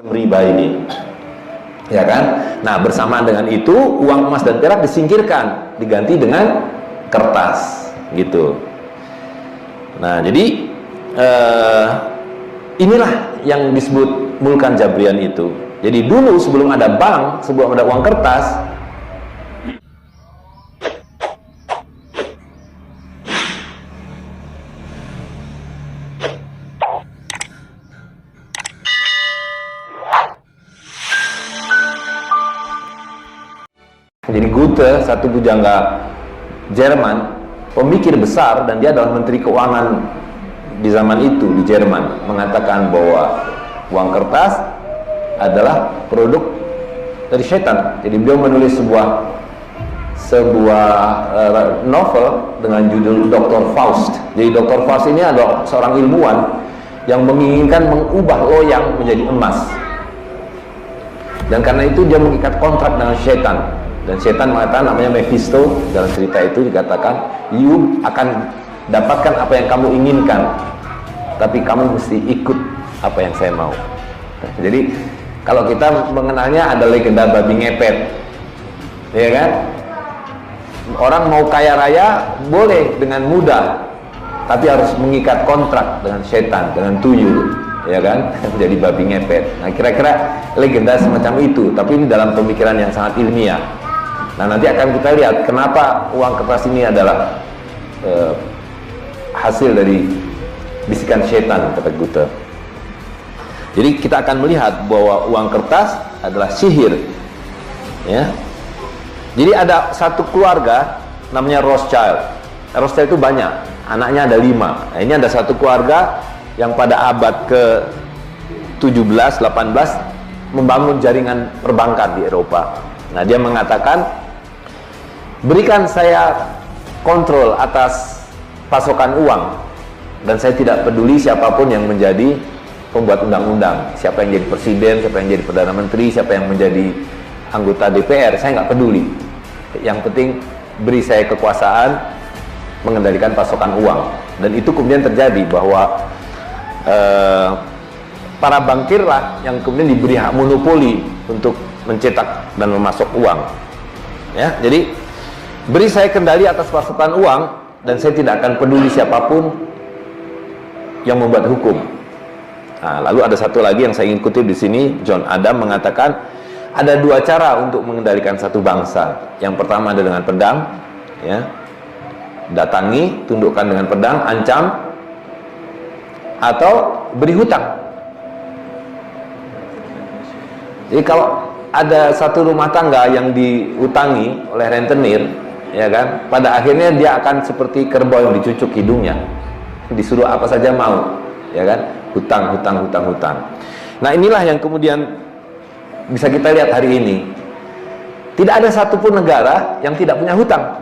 riba ini, ya kan? Nah, bersamaan dengan itu uang emas dan perak disingkirkan, diganti dengan kertas, gitu. Nah, jadi inilah yang disebut Mulkan Jabrian itu. Jadi dulu sebelum ada bank, sebelum ada uang kertas, jadi Goethe, satu pujangga Jerman, pemikir besar, dan dia adalah menteri keuangan di zaman itu di Jerman, mengatakan bahwa uang kertas adalah produk dari setan. Jadi beliau menulis sebuah novel dengan judul Dr. Faust. Jadi Dr. Faust ini adalah seorang ilmuwan yang menginginkan mengubah loyang menjadi emas, dan karena itu dia mengikat kontrak dengan setan. Dan setan mengatakan, namanya Mephisto, dalam cerita itu dikatakan, you akan dapatkan apa yang kamu inginkan, tapi kamu mesti ikut apa yang saya mau. Jadi kalau kita mengenalnya ada legenda babi ngepet, ya kan? Orang mau kaya raya boleh dengan mudah, tapi harus mengikat kontrak dengan setan, dengan tuyul, ya kan? Jadi babi ngepet. Nah, kira-kira legenda semacam itu, tapi ini dalam pemikiran yang sangat ilmiah. Nah, nanti akan kita lihat kenapa uang kertas ini adalah hasil dari bisikan setan, kata Goethe. Jadi kita akan melihat bahwa uang kertas adalah sihir, ya. Jadi ada satu keluarga namanya Rothschild. Rothschild itu banyak, anaknya ada 5. Nah, ini ada satu keluarga yang pada abad ke-17, 18 membangun jaringan perbankan di Eropa. Nah, dia mengatakan, berikan saya kontrol atas pasokan uang, dan saya tidak peduli siapapun yang menjadi pembuat undang-undang, siapa yang jadi presiden, siapa yang jadi perdana menteri, siapa yang menjadi anggota DPR, saya nggak peduli. Yang penting beri saya kekuasaan mengendalikan pasokan uang. Dan itu kemudian terjadi bahwa para bankirlah yang kemudian diberi hak monopoli untuk mencetak dan memasok uang, ya. Jadi beri saya kendali atas pasokan uang, dan saya tidak akan peduli siapapun yang membuat hukum. Nah, lalu ada satu lagi yang saya ingin kutip di sini. John Adam mengatakan ada 2 cara untuk mengendalikan satu bangsa. Yang pertama adalah dengan pedang, ya. Datangi, tundukkan dengan pedang, ancam, atau beri hutang. Jadi kalau ada satu rumah tangga yang diutangi oleh rentenir, ya kan, pada akhirnya dia akan seperti kerbau yang dicucuk hidungnya, disuruh apa saja mau, ya kan, hutang. Nah, inilah yang kemudian bisa kita lihat hari ini. Tidak ada satupun negara yang tidak punya hutang,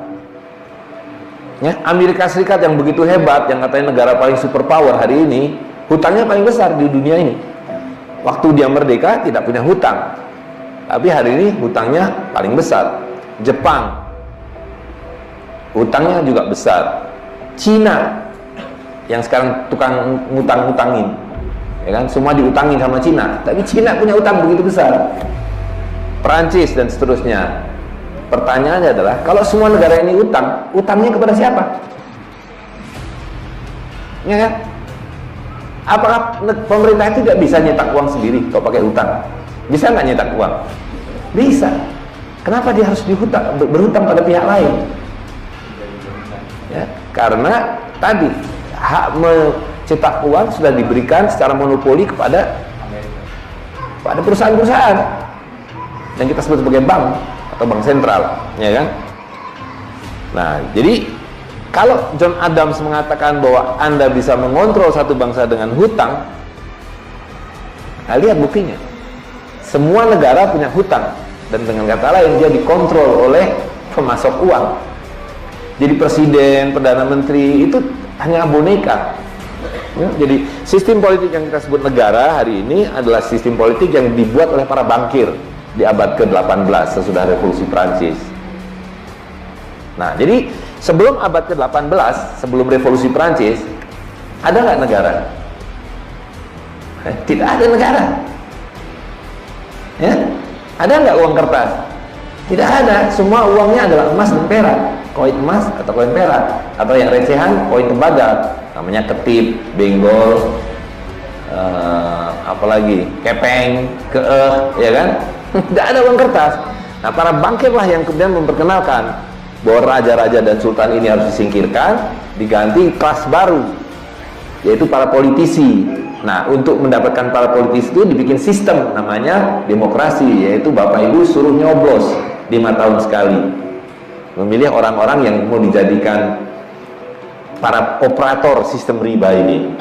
ya. Amerika Serikat yang begitu hebat, yang katanya negara paling superpower hari ini, hutangnya paling besar di dunia ini. Waktu dia merdeka tidak punya hutang, tapi hari ini hutangnya paling besar. Jepang, hutangnya juga besar. Cina, yang sekarang tukang ngutang-ngutangin, ya kan, semua diutangin sama Cina, tapi Cina punya hutang begitu besar. Perancis dan seterusnya. Pertanyaannya adalah, kalau semua negara ini utangnya kepada siapa? Ya kan? Apakah pemerintah itu tidak bisa nyetak uang sendiri kalau pakai hutang? Bisa nggak nyetak uang? Bisa. Kenapa dia harus berhutang pada pihak lain? Ya, karena tadi hak mencetak uang sudah diberikan secara monopoli kepada perusahaan-perusahaan yang kita sebut sebagai bank atau bank sentral, ya kan? Nah, jadi kalau John Adams mengatakan bahwa Anda bisa mengontrol satu bangsa dengan hutang, nah, lihat buktinya. Semua negara punya hutang, dan dengan kata lain dia dikontrol oleh pemasok uang. Jadi presiden, perdana menteri itu hanya boneka, ya. Jadi sistem politik yang kita sebut negara hari ini adalah sistem politik yang dibuat oleh para bankir di abad ke-18 sesudah revolusi Prancis. Nah, jadi sebelum abad ke-18, sebelum revolusi Prancis, ada nggak negara? Tidak ada negara. Ya, ada nggak uang kertas? Tidak ada. Semua uangnya adalah emas dan perak, koin emas atau koin perak, atau yang recehan koin tembaga, namanya ketip, benggol, apalagi kepeng, ya kan? Tidak ada uang kertas. Nah, para bankirlah yang kemudian memperkenalkan bahwa raja-raja dan sultan ini harus disingkirkan, diganti kelas baru, yaitu para politisi. Nah, untuk mendapatkan para politisi itu dibikin sistem namanya demokrasi, yaitu Bapak Ibu suruh nyoblos 5 tahun sekali, memilih orang-orang yang mau dijadikan para operator sistem riba ini,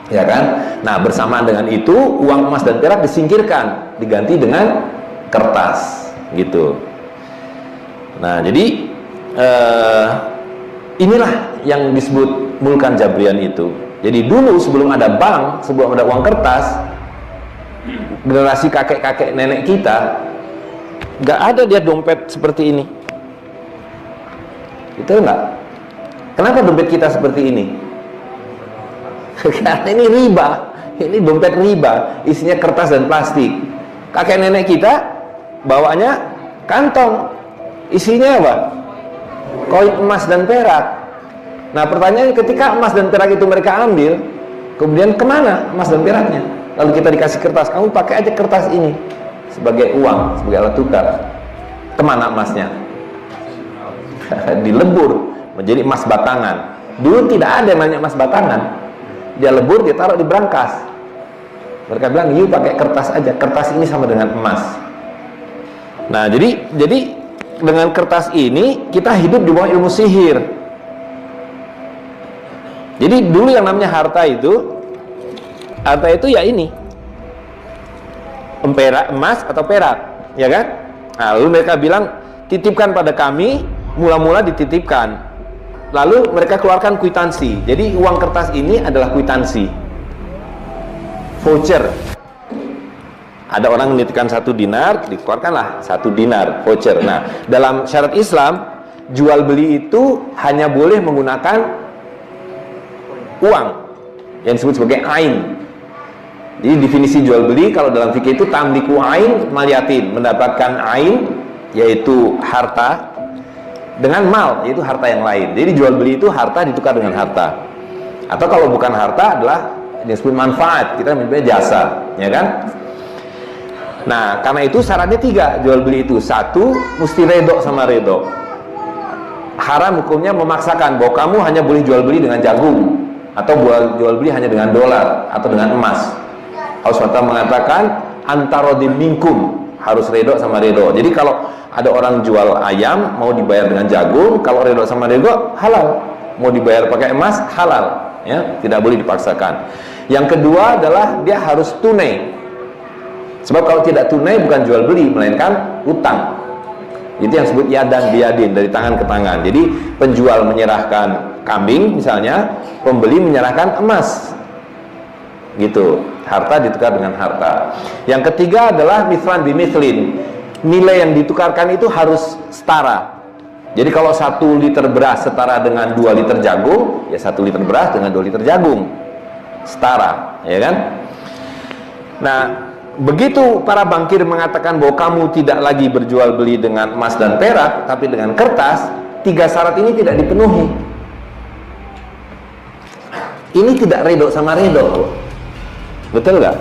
ya kan? Nah, bersamaan dengan itu uang emas dan perak disingkirkan, diganti dengan kertas, gitu. Nah, jadi inilah yang disebut Mulkan Jabrian itu. Jadi dulu sebelum ada bank, sebelum ada uang kertas, generasi kakek-kakek nenek kita nggak ada dia dompet seperti ini. Itu enggak. Kenapa dompet kita seperti ini? Karena ini riba. Ini dompet riba, isinya kertas dan plastik. Kakek nenek kita bawanya kantong, isinya apa? Koin emas dan perak. Nah, pertanyaannya, ketika emas dan perak itu mereka ambil, kemudian kemana emas dan peraknya? Lalu kita dikasih kertas, kamu pakai aja kertas ini sebagai uang, sebagai alat tukar. Kemana emasnya? Dilebur menjadi emas batangan. Dulu tidak ada yang namanya emas batangan. Dia lebur, dia taruh di brankas. Mereka bilang, yuk pakai kertas aja, kertas ini sama dengan emas. Nah, jadi dengan kertas ini kita hidup di bawah ilmu sihir. Jadi dulu yang namanya harta itu ya ini, emas atau perak, ya kan? Nah, lalu mereka bilang, titipkan pada kami. Mula-mula dititipkan, lalu mereka keluarkan kwitansi. Jadi uang kertas ini adalah kwitansi, voucher. Ada orang menitipkan 1 dinar, dikeluarkanlah 1 dinar voucher. Nah, dalam syariat Islam, jual beli itu hanya boleh menggunakan uang yang disebut sebagai ain. Jadi definisi jual beli kalau dalam fikih itu tamliku ain maliyatin, mendapatkan ain yaitu harta dengan mal, yaitu harta yang lain. Jadi jual beli itu harta ditukar dengan harta. Atau kalau bukan harta adalah yang disebut manfaat, kita menyebutnya jasa, ya kan? Nah, karena itu syaratnya 3 jual beli itu. 1, mesti redho sama redho. Haram hukumnya memaksakan bahwa kamu hanya boleh jual beli dengan jagung, atau jual beli hanya dengan dolar atau dengan emas. Allah SWT mengatakan antarodim minkum, harus redho sama redho. Jadi kalau ada orang jual ayam mau dibayar dengan jagung, kalau redho sama redho halal. Mau dibayar pakai emas halal, ya, tidak boleh dipaksakan. Yang kedua adalah dia harus tunai. Sebab kalau tidak tunai bukan jual beli, melainkan utang. Itu yang disebut yadan biadin, dari tangan ke tangan. Jadi penjual menyerahkan kambing misalnya, pembeli menyerahkan emas, gitu. Harta ditukar dengan harta. Yang ketiga adalah mithlan bimithlin. Nilai yang ditukarkan itu harus setara. Jadi kalau 1 liter beras setara dengan 2 liter jagung, ya 1 liter beras dengan 2 liter jagung setara, ya kan? Nah, begitu para bankir mengatakan bahwa kamu tidak lagi berjual beli dengan emas dan perak, tapi dengan kertas, 3 syarat ini tidak dipenuhi. Ini tidak redho sama redho. Betul nggak?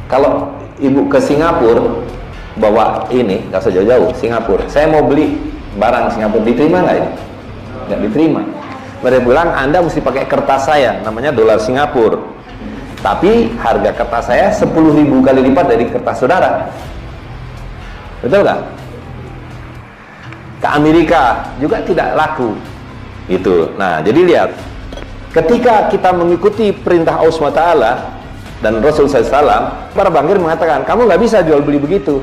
Kalau ibu ke Singapura bawa ini, nggak usah jauh-jauh, Singapura, saya mau beli barang Singapura, diterima nggak ini? Nggak diterima. Mereka bilang Anda mesti pakai kertas saya, namanya dolar Singapura, tapi harga kertas saya 10.000 kali lipat dari kertas saudara. Betul nggak? Ke Amerika juga tidak laku gitu. Nah, jadi lihat, ketika kita mengikuti perintah Allah SWT dan Rasul SAW, para bankir mengatakan, kamu nggak bisa jual beli begitu.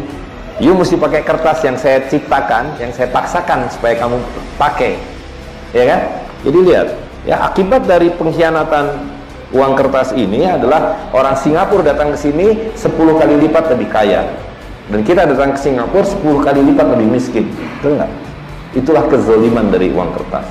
You mesti pakai kertas yang saya ciptakan, yang saya paksakan supaya kamu pakai, ya kan? Jadi lihat, ya, akibat dari pengkhianatan uang kertas ini adalah orang Singapura datang ke sini 10 kali lipat lebih kaya, dan kita datang ke Singapura 10 kali lipat lebih miskin. Betul nggak? Itulah kezaliman dari uang kertas.